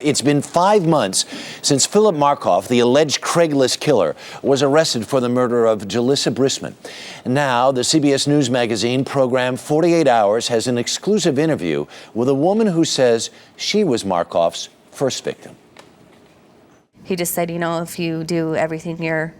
It's been 5 months since Phillip Markoff, the alleged Craigslist killer, was arrested for the murder of Tricia Leffler. Now, the CBS News magazine program 48 Hours has an exclusive interview with a woman who says she was Markoff's first victim. He just said, if you do everything you're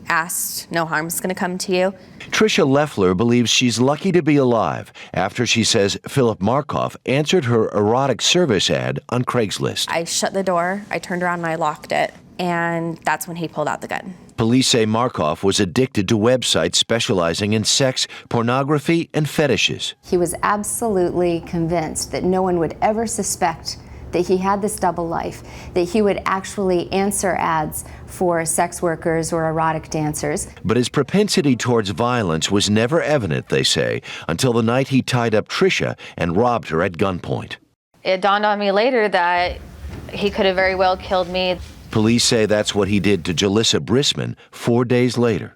asked, no harm's going to come to you. Tricia Leffler believes she's lucky to be alive after she says Phillip Markoff answered her erotic service ad on Craigslist. I shut the door, I turned around and I locked it, and that's when he pulled out the gun. Police say Markoff was addicted to websites specializing in sex, pornography, and fetishes. He was absolutely convinced that no one would ever suspect that he had this double life, that he would actually answer ads for sex workers or erotic dancers. But his propensity towards violence was never evident, they say, until the night he tied up Tricia and robbed her at gunpoint. It dawned on me later that he could have very well killed me. Police say that's what he did to Tricia Leffler 4 days later.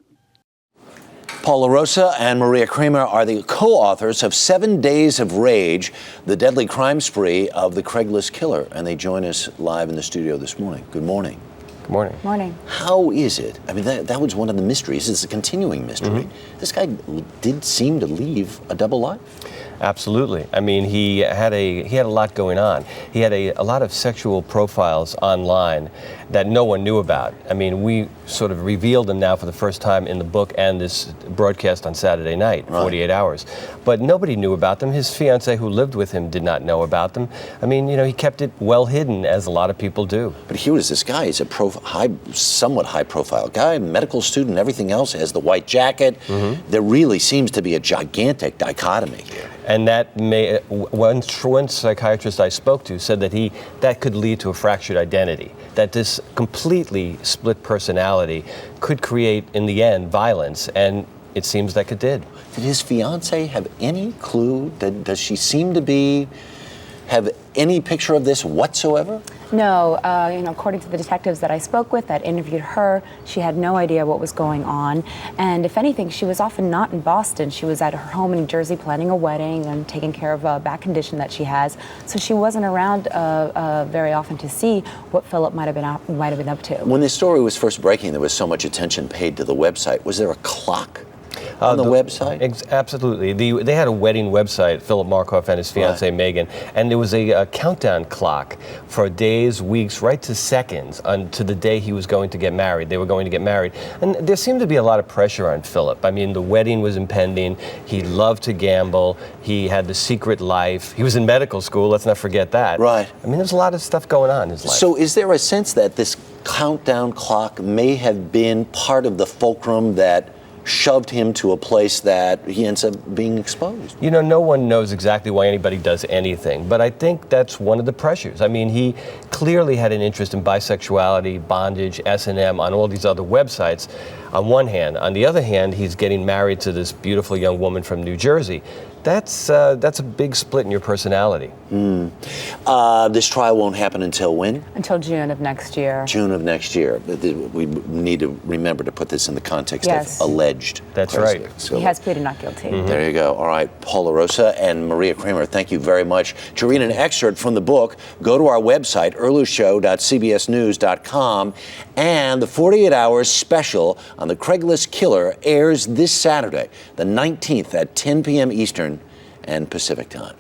Paula Rosa and Maria Kramer are the co-authors of 7 Days of Rage, the deadly crime spree of the Craigslist killer. And they join us live in the studio this morning. Good morning. Good morning. Morning. How is it? I mean, that was one of the mysteries. It's a continuing mystery. Mm-hmm. This guy did seem to leave a double life. Absolutely. I mean, he had a lot going on. He had a lot of sexual profiles online that no one knew about. I mean, we sort of revealed them now for the first time in the book and this broadcast on Saturday night, 48 Hours. But nobody knew about them. His fiancée who lived with him did not know about them. I mean, he kept it well hidden, as a lot of people do. But here was this guy. He's a somewhat high-profile guy, medical student, everything else, has the white jacket. Mm-hmm. There really seems to be a gigantic dichotomy here. And that one psychiatrist I spoke to said that could lead to a fractured identity, that this completely split personality could create, in the end, violence, and it seems like it did. Did his fiancée have any clue? Does she seem to have any picture of this whatsoever? No, according to the detectives that I spoke with that interviewed her, she had no idea what was going on. And if anything, she was often not in Boston. She was at her home in New Jersey planning a wedding and taking care of a back condition that she has. So she wasn't around very often to see what Phillip might have been up to. When this story was first breaking, there was so much attention paid to the website. Was there a clock on the website? Absolutely. They had a wedding website, Phillip Markoff and his fiancée Megan, and there was a countdown clock for days, weeks, right to seconds to the day he was going to get married. They were going to get married. And there seemed to be a lot of pressure on Phillip. I mean, the wedding was impending. He loved to gamble. He had the secret life. He was in medical school. Let's not forget that. Right. I mean, there's a lot of stuff going on in his life. So is there a sense that this countdown clock may have been part of the fulcrum that shoved him to a place that he ends up being exposed? No one knows exactly why anybody does anything, but I think that's one of the pressures. I mean, he clearly had an interest in bisexuality, bondage, S&M, on all these other websites, on one hand. On the other hand, he's getting married to this beautiful young woman from New Jersey. That's a big split in your personality. This trial won't happen until when? Until June of next year. June of next year. We need to remember to put this in the context of alleged. That's right. He has pleaded not guilty. Mm-hmm. There you go. All right, Paula Rosa and Maria Kramer, thank you very much. To read an excerpt from the book, go to our website, earlushow.cbsnews.com, and the 48 Hours special on the Craigslist killer airs this Saturday, the 19th at 10 p.m. Eastern and Pacific time.